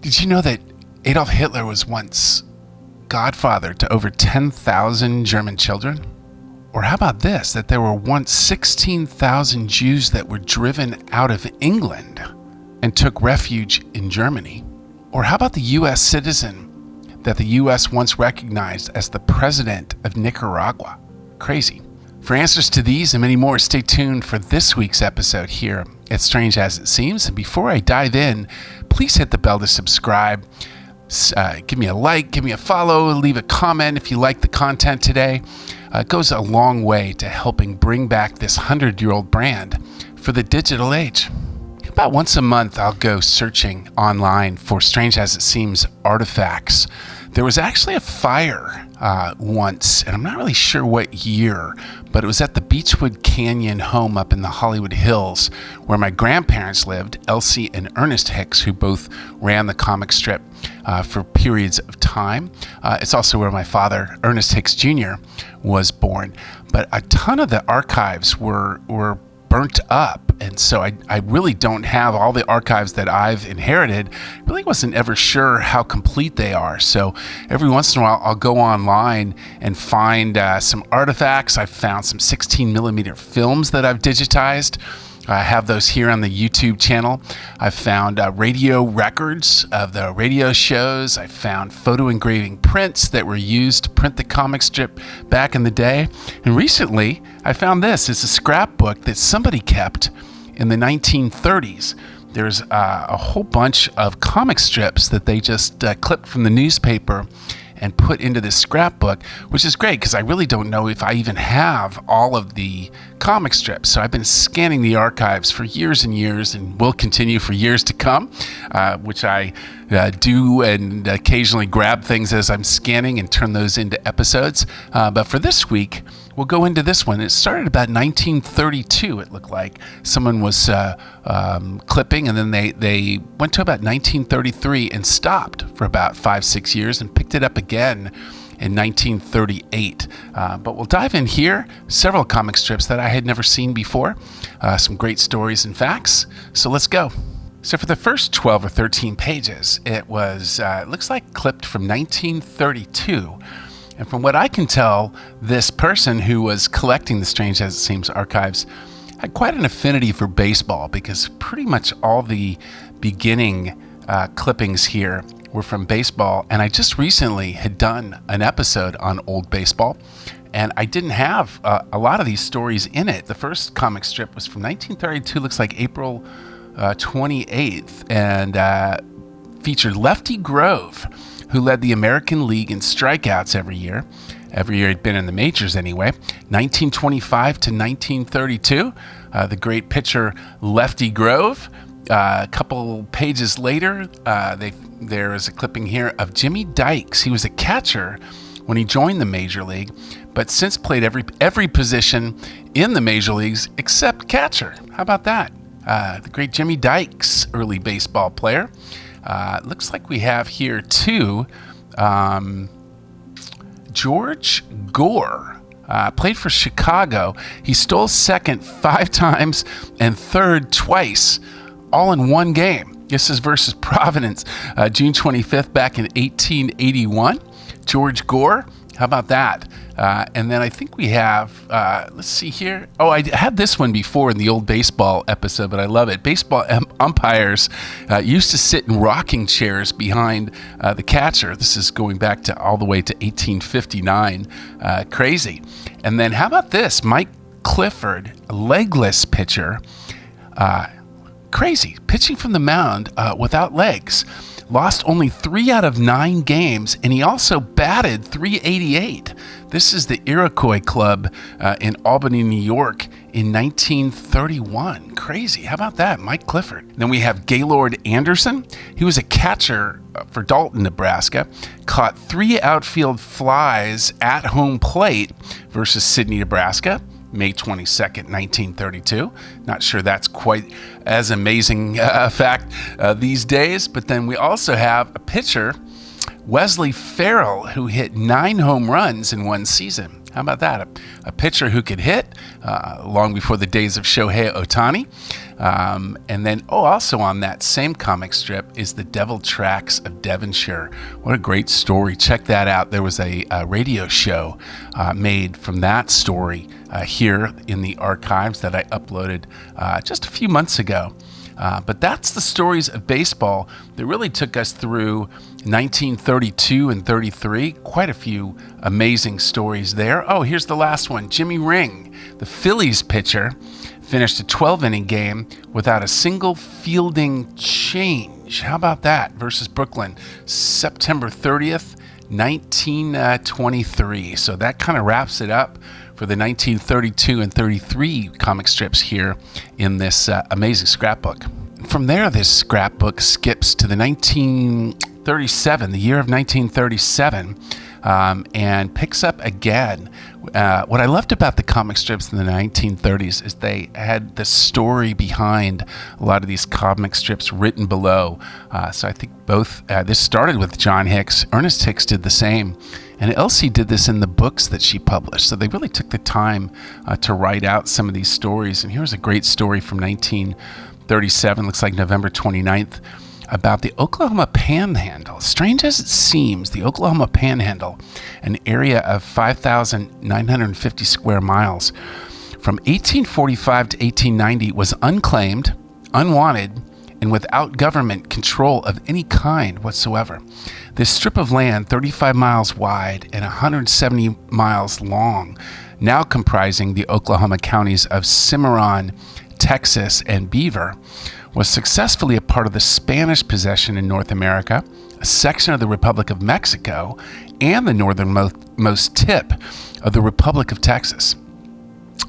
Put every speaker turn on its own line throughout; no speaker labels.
Did you know that Adolf Hitler was once godfather to over 10,000 German children? Or how about this, that there were once 16,000 Jews that were driven out of England and took refuge in Germany? Or how about the U.S. citizen that the U.S. once recognized as the president of Nicaragua? Crazy. For answers to these and many more, stay tuned for this week's episode here at Strange As It Seems. And before I dive in, please hit the bell to subscribe. Give me a like, give me a follow, leave a comment if you like the content today. It goes a long way to helping bring back this 100-year-old brand for the digital age. About once a month, I'll go searching online for Strange As It Seems artifacts. There was actually a fire once, and I'm not really sure what year, but it was at the Beechwood Canyon home up in the Hollywood Hills where my grandparents lived, Elsie and Ernest Hicks, who both ran the comic strip for periods of time. It's also where my father, Ernest Hicks Jr., was born. But a ton of the archives were burnt up, and so I really don't have all the archives that I've inherited. Really wasn't ever sure how complete they are, so every once in a while I'll go online and find some artifacts. I've found some 16 millimeter films that I've digitized. I have those here on the YouTube channel. I've found radio records of the radio shows. I found photo engraving prints that were used to print the comic strip back in the day. And recently, I found this. It's a scrapbook that somebody kept in the 1930s. There's a whole bunch of comic strips that they just clipped from the newspaper and put into this scrapbook, which is great because I really don't know if I even have all of the comic strips. So I've been scanning the archives for years and years and will continue for years to come, which I do and occasionally grab things as I'm scanning and turn those into episodes. But for this week, we'll go into this one. It started about 1932, it looked like. Someone was clipping, and then they went to about 1933 and stopped for about 5-6 years and picked it up again in 1938. But we'll dive in here. Several comic strips that I had never seen before. Some great stories and facts. So let's go. So for the first 12 or 13 pages, it was, looks like clipped from 1932. And from what I can tell, this person who was collecting the Strange As It Seems archives had quite an affinity for baseball, because pretty much all the beginning clippings here were from baseball. And I just recently had done an episode on old baseball, and I didn't have a lot of these stories in it. The first comic strip was from 1932, looks like April 28th, and featured Lefty Grove, who led the American League in strikeouts every year. Every year he'd been in the majors anyway. 1925 to 1932, the great pitcher Lefty Grove. A couple pages later, there is a clipping here of Jimmy Dykes. He was a catcher when he joined the major league, but since played every position in the major leagues except catcher. How about that? The great Jimmy Dykes, early baseball player. Looks like we have here too George Gore, played for Chicago. He stole second 5 times and third twice, all in one game. This is versus Providence, June 25th back in 1881. George Gore, how about that? And then I think we have, let's see here. Oh, I had this one before in the old baseball episode, but I love it. Baseball umpires used to sit in rocking chairs behind the catcher. This is going back to all the way to 1859. Crazy. And then how about this? Mike Clifford, a legless pitcher. Crazy. Pitching from the mound without legs. Lost only 3 out of 9 games, and he also batted .388. This is the Iroquois Club in Albany, New York in 1931. Crazy. How about that? Mike Clifford. Then we have Gaylord Anderson. He was a catcher for Dalton, Nebraska. Caught 3 outfield flies at home plate versus Sidney, Nebraska. May 22nd, 1932. Not sure that's quite as amazing a fact these days. But then we also have a pitcher, Wesley Ferrell, who hit 9 home runs in one season. How about that? A pitcher who could hit long before the days of Shohei Ohtani. And then, also on that same comic strip is The Devil Tracks of Devonshire. What a great story. Check that out. There was a radio show made from that story here in the archives that I uploaded just a few months ago. But that's the stories of baseball that really took us through 1932 and 33. Quite a few amazing stories there. Oh, here's the last one. Jimmy Ring, the Phillies pitcher, finished a 12-inning game without a single fielding change. How about that? Versus Brooklyn, September 30th, 1923. So that kind of wraps it up for the 1932 and 33 comic strips here in this amazing scrapbook. From there, this scrapbook skips to the 1937, the year of 1937, and picks up again. What I loved about the comic strips in the 1930s is they had the story behind a lot of these comic strips written below. So I think both, this started with John Hicks. Ernest Hicks did the same. And Elsie did this in the books that she published. So they really took the time to write out some of these stories. And here's a great story from 1937, looks like November 29th, about the Oklahoma Panhandle. Strange as it seems, the Oklahoma Panhandle, an area of 5,950 square miles, from 1845 to 1890 was unclaimed, unwanted, and without government control of any kind whatsoever. This strip of land, 35 miles wide and 170 miles long, now comprising the Oklahoma counties of Cimarron, Texas, and Beaver, was successfully a part of the Spanish possession in North America, a section of the Republic of Mexico, and the northernmost tip of the Republic of Texas.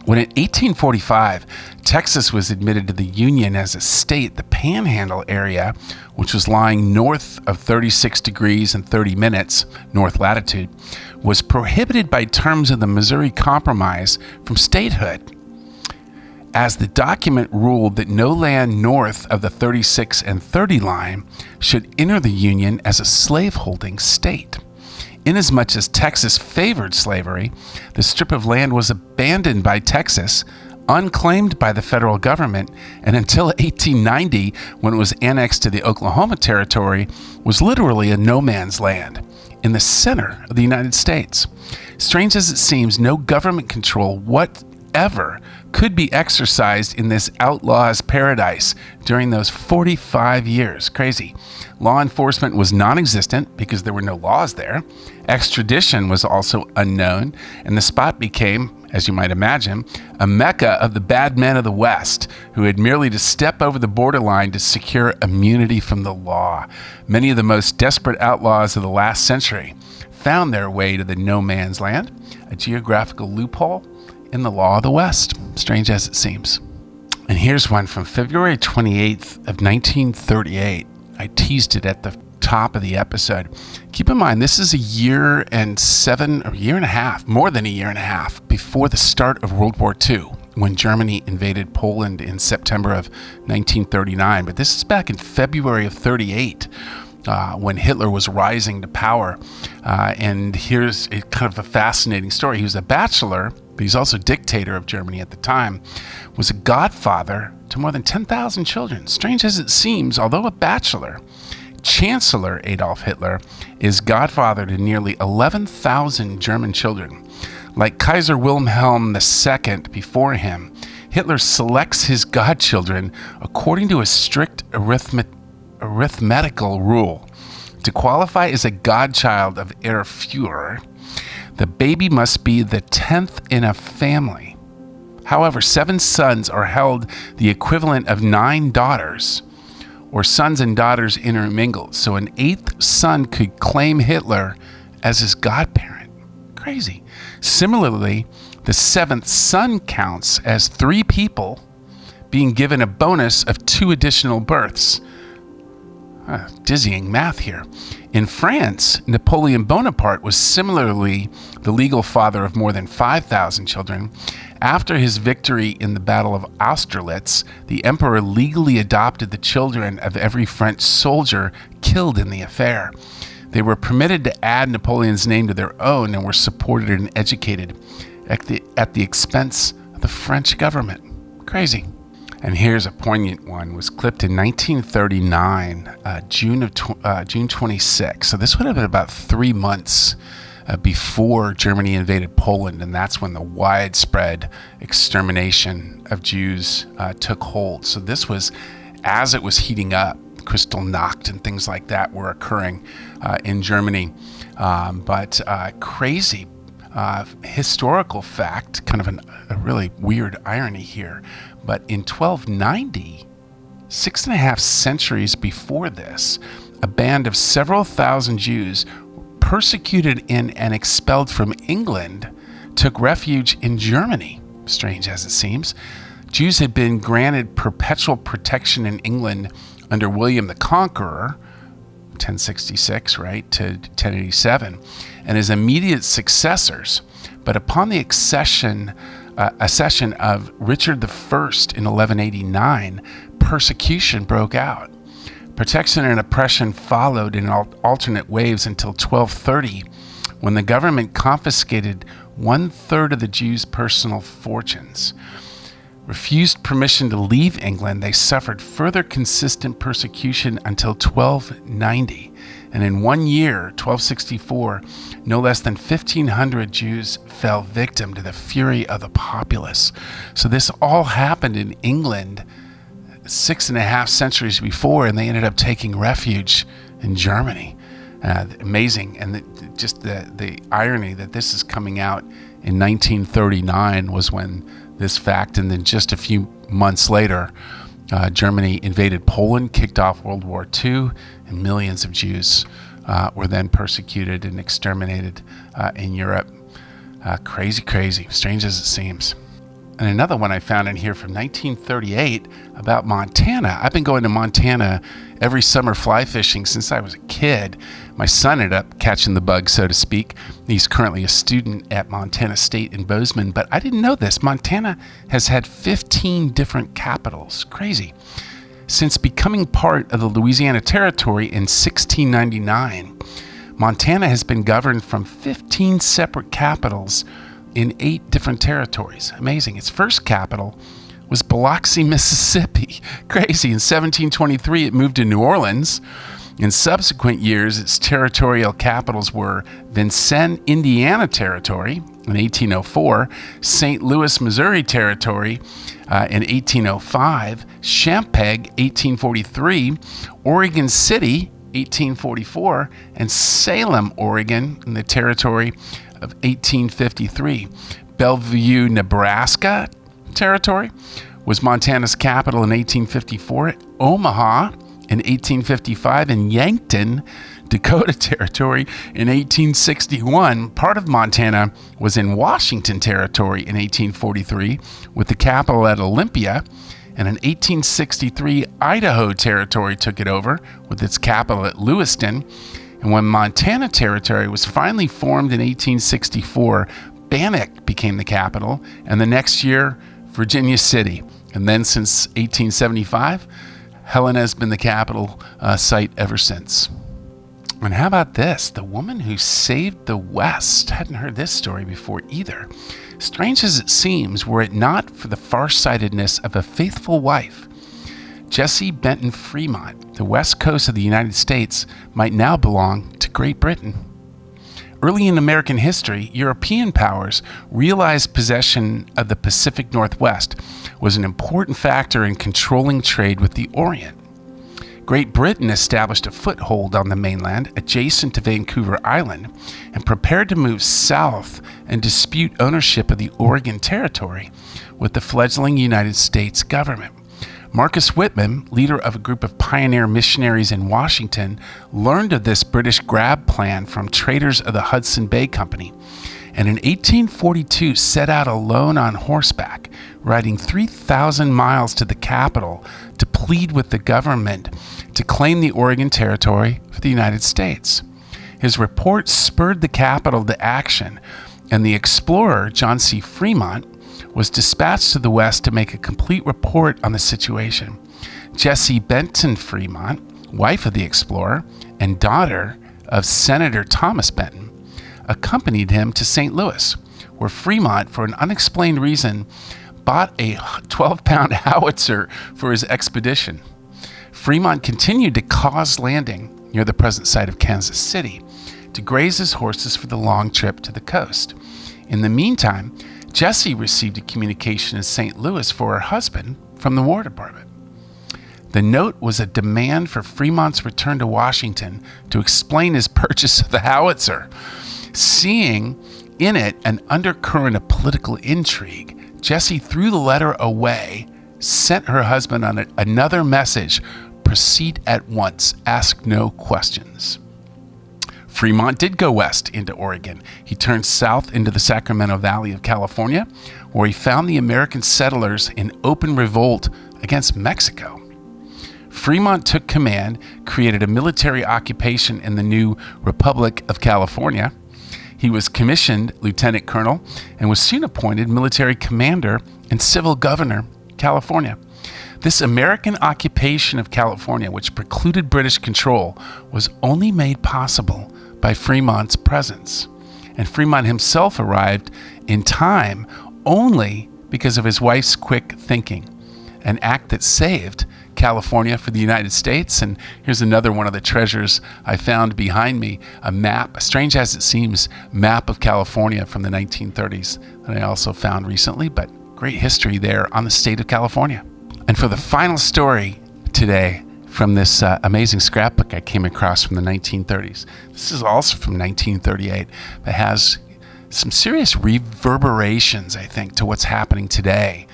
When in 1845, Texas was admitted to the Union as a state, the Panhandle area, which was lying north of 36 degrees and 30 minutes north latitude, was prohibited by terms of the Missouri Compromise from statehood, as the document ruled that no land north of the 36 and 30 line should enter the Union as a slaveholding state. Inasmuch as Texas favored slavery, the strip of land was abandoned by Texas, unclaimed by the federal government, and until 1890, when it was annexed to the Oklahoma Territory, was literally a no man's land in the center of the United States. Strange as it seems, no government control whatever could be exercised in this outlaw's paradise during those 45 years. Crazy. Law enforcement was non-existent because there were no laws there. Extradition was also unknown, and the spot became, as you might imagine, a mecca of the bad men of the West who had merely to step over the borderline to secure immunity from the law. Many of the most desperate outlaws of the last century found their way to the no man's land, a geographical loophole in the law of the West, strange as it seems. And here's one from February 28th of 1938. I teased it at the top of the episode. Keep in mind, this is a year and a half, more than a year and a half before the start of World War II, when Germany invaded Poland in September of 1939. But this is back in February of 38, when Hitler was rising to power. And here's kind of a fascinating story. He was a bachelor, but he's also dictator of Germany at the time, was a godfather to more than 10,000 children. Strange as it seems, although a bachelor, Chancellor Adolf Hitler is godfather to nearly 11,000 German children. Like Kaiser Wilhelm II before him, Hitler selects his godchildren according to a strict arithmetical rule. To qualify as a godchild of Herr Führer, the baby must be the 10th in a family. However, 7 sons are held the equivalent of 9 daughters, or sons and daughters intermingled. So an 8th son could claim Hitler as his godparent. Crazy. Similarly, the 7th son counts as 3 people being given a bonus of 2 additional births. Dizzying math here. In France, Napoleon Bonaparte was similarly the legal father of more than 5,000 children. After his victory in the Battle of Austerlitz, the emperor legally adopted the children of every French soldier killed in the affair. They were permitted to add Napoleon's name to their own and were supported and educated at the expense of the French government. Crazy. And here's a poignant one. It was clipped in 1939, June 26. So this would have been about 3 months before Germany invaded Poland, and that's when the widespread extermination of Jews took hold. So this was as it was heating up. Kristallnacht and things like that were occurring in Germany. But crazy historical fact, kind of a really weird irony here. But in 1290, 6.5 centuries before this, a band of several thousand Jews persecuted in and expelled from England took refuge in Germany, strange as it seems. Jews had been granted perpetual protection in England under William the Conqueror, 1066, right, to 1087, and his immediate successors. But upon the accession of Richard I in 1189, persecution broke out. Protection and oppression followed in alternate waves until 1230, when the government confiscated 1/3 of the Jews' personal fortunes. Refused permission to leave England, they suffered further consistent persecution until 1290. And in 1 year, 1264, no less than 1,500 Jews fell victim to the fury of the populace. So this all happened in England 6.5 centuries before, and they ended up taking refuge in Germany. Amazing. And the irony that this is coming out in 1939 was when this fact, and then just a few months later, Germany invaded Poland, kicked off World War II, and millions of Jews were then persecuted and exterminated in Europe. Crazy, strange as it seems. And another one I found in here from 1938 about Montana. I've been going to Montana every summer fly fishing since I was a kid. My son ended up catching the bug, so to speak. He's currently a student at Montana State in Bozeman, but I didn't know this. Montana has had 15 different capitals. Crazy. Since becoming part of the Louisiana Territory in 1699, Montana has been governed from 15 separate capitals in 8 different territories. Amazing. Its first capital was Biloxi, Mississippi. Crazy. In 1723, it moved to New Orleans. In subsequent years, its territorial capitals were Vincennes, Indiana Territory in 1804, St. Louis, Missouri Territory in 1805, Champaign, 1843, Oregon City, 1844, and Salem, Oregon, in the territory of 1853. Bellevue, Nebraska Territory was Montana's capital in 1854. Omaha in 1855, and Yankton, Dakota Territory in 1861. Part of Montana was in Washington Territory in 1843, with the capital at Olympia. And in 1863, Idaho Territory took it over, with its capital at Lewiston. And when Montana Territory was finally formed in 1864, Bannock became the capital, and the next year, Virginia City. And then since 1875, Helena has been the capital site ever since. And how about this? The woman who saved the West. Hadn't heard this story before either. Strange as it seems, were it not for the farsightedness of a faithful wife, Jessie Benton Fremont, the west coast of the United States, might now belong to Great Britain. Early in American history, European powers realized possession of the Pacific Northwest was an important factor in controlling trade with the Orient. Great Britain established a foothold on the mainland adjacent to Vancouver Island and prepared to move south and dispute ownership of the Oregon Territory with the fledgling United States government. Marcus Whitman, leader of a group of pioneer missionaries in Washington, learned of this British grab plan from traders of the Hudson Bay Company, and in 1842 set out alone on horseback, riding 3,000 miles to the capital to plead with the government to claim the Oregon Territory for the United States. His report spurred the capital to action, and the explorer, John C. Fremont, was dispatched to the west to make a complete report on the situation. Jessie Benton Fremont, wife of the explorer and daughter of Senator Thomas Benton, accompanied him to St. Louis, where Fremont, for an unexplained reason, bought a 12-pound howitzer for his expedition. Fremont continued to cause landing near the present site of Kansas City to graze his horses for the long trip to the coast. In the meantime, Jessie received a communication in St. Louis for her husband from the War Department. The note was a demand for Fremont's return to Washington to explain his purchase of the howitzer. Seeing in it an undercurrent of political intrigue, Jessie threw the letter away, sent her husband on another message: proceed at once, ask no questions. Fremont did go west into Oregon. He turned south into the Sacramento Valley of California, where he found the American settlers in open revolt against Mexico. Fremont took command, created a military occupation in the new Republic of California. He was commissioned lieutenant colonel and was soon appointed military commander and civil governor of California. This American occupation of California, which precluded British control, was only made possible by Fremont's presence. And Fremont himself arrived in time only because of his wife's quick thinking, an act that saved California for the United States. And here's another one of the treasures I found behind me, a map, strange as it seems, map of California from the 1930s that I also found recently, but great history there on the state of California. And for the final story today from this amazing scrapbook I came across from the 1930s, this is also from 1938, but has some serious reverberations, I think, to what's happening today.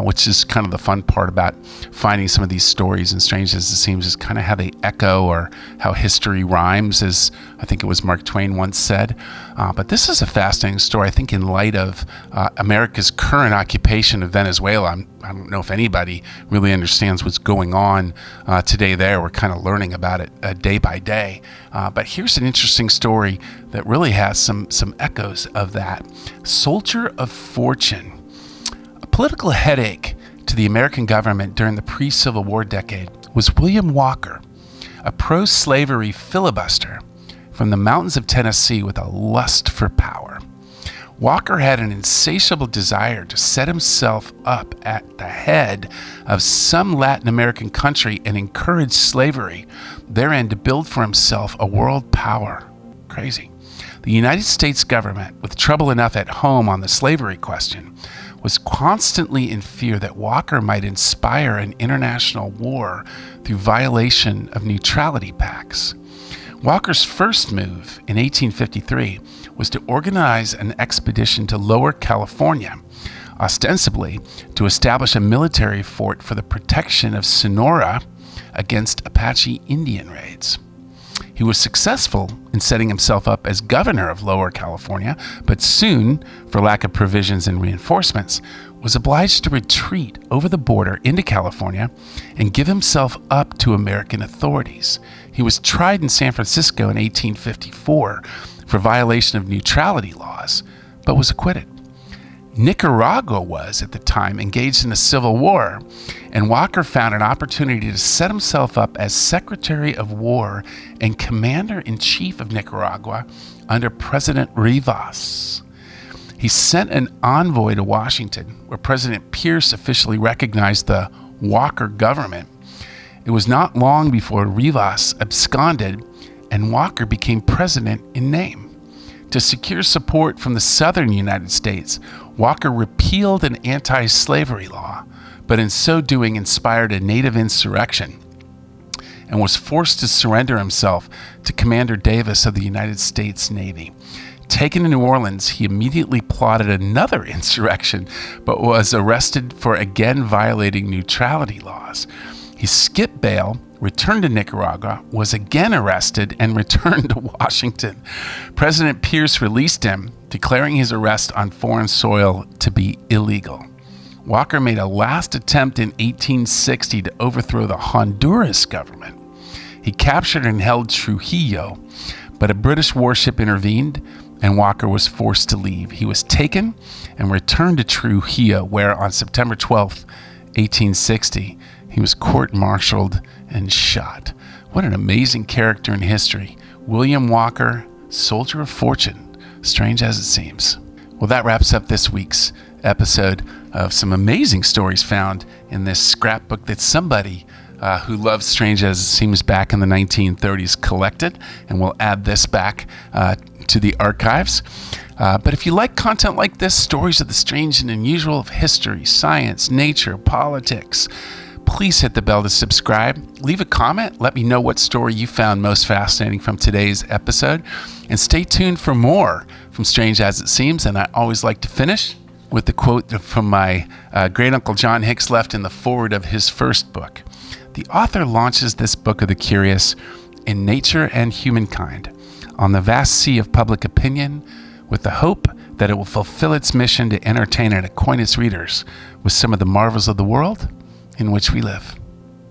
Which is kind of the fun part about finding some of these stories, and strange as it seems, is kind of how they echo or how history rhymes, as I think it was Mark Twain once said. But this is a fascinating story, I think, in light of America's current occupation of Venezuela. I don't know if anybody really understands what's going on today there. We're kind of learning about it day by day. But here's an interesting story that really has some echoes of that. Soldier of Fortune. Political headache to the American government during the pre-Civil War decade was William Walker, a pro-slavery filibuster from the mountains of Tennessee with a lust for power. Walker had an insatiable desire to set himself up at the head of some Latin American country and encourage slavery therein to build for himself a world power. Crazy. The United States government, with trouble enough at home on the slavery question, was constantly in fear that Walker might inspire an international war through violation of neutrality pacts. Walker's first move in 1853 was to organize an expedition to Lower California, ostensibly to establish a military fort for the protection of Sonora against Apache Indian raids. He was successful in setting himself up as governor of Lower California, but soon, for lack of provisions and reinforcements, was obliged to retreat over the border into California and give himself up to American authorities. He was tried in San Francisco in 1854 for violation of neutrality laws, but was acquitted. Nicaragua was, at the time, engaged in a civil war, and Walker found an opportunity to set himself up as Secretary of War and Commander-in-Chief of Nicaragua under President Rivas. He sent an envoy to Washington, where President Pierce officially recognized the Walker government. It was not long before Rivas absconded, and Walker became president in name. To secure support from the southern United States, Walker repealed an anti-slavery law, but in so doing inspired a native insurrection and was forced to surrender himself to Commander Davis of the United States Navy. Taken to New Orleans, he immediately plotted another insurrection, but was arrested for again violating neutrality laws. He skipped bail, returned to Nicaragua, was again arrested, and returned to Washington. President Pierce released him, declaring his arrest on foreign soil to be illegal. Walker made a last attempt in 1860 to overthrow the Honduras government. He captured and held Trujillo, but a British warship intervened, and Walker was forced to leave. He was taken and returned to Trujillo, where on September 12th, 1860, he was court-martialed and shot. What an amazing character in history. William Walker, soldier of fortune, strange as it seems. Well, that wraps up this week's episode of some amazing stories found in this scrapbook that somebody who loves Strange as It Seems back in the 1930s collected, and we'll add this back to the archives. But if you like content like this, stories of the strange and unusual of history, science, nature, politics, please hit the bell to subscribe. Leave a comment. Let me know what story you found most fascinating from today's episode. And stay tuned for more from Strange as It Seems. And I always like to finish with the quote from my great uncle John Hicks left in the foreword of his first book. The author launches this book of the curious in nature and humankind on the vast sea of public opinion, with the hope that it will fulfill its mission to entertain and acquaint its readers with some of the marvels of the world in which we live.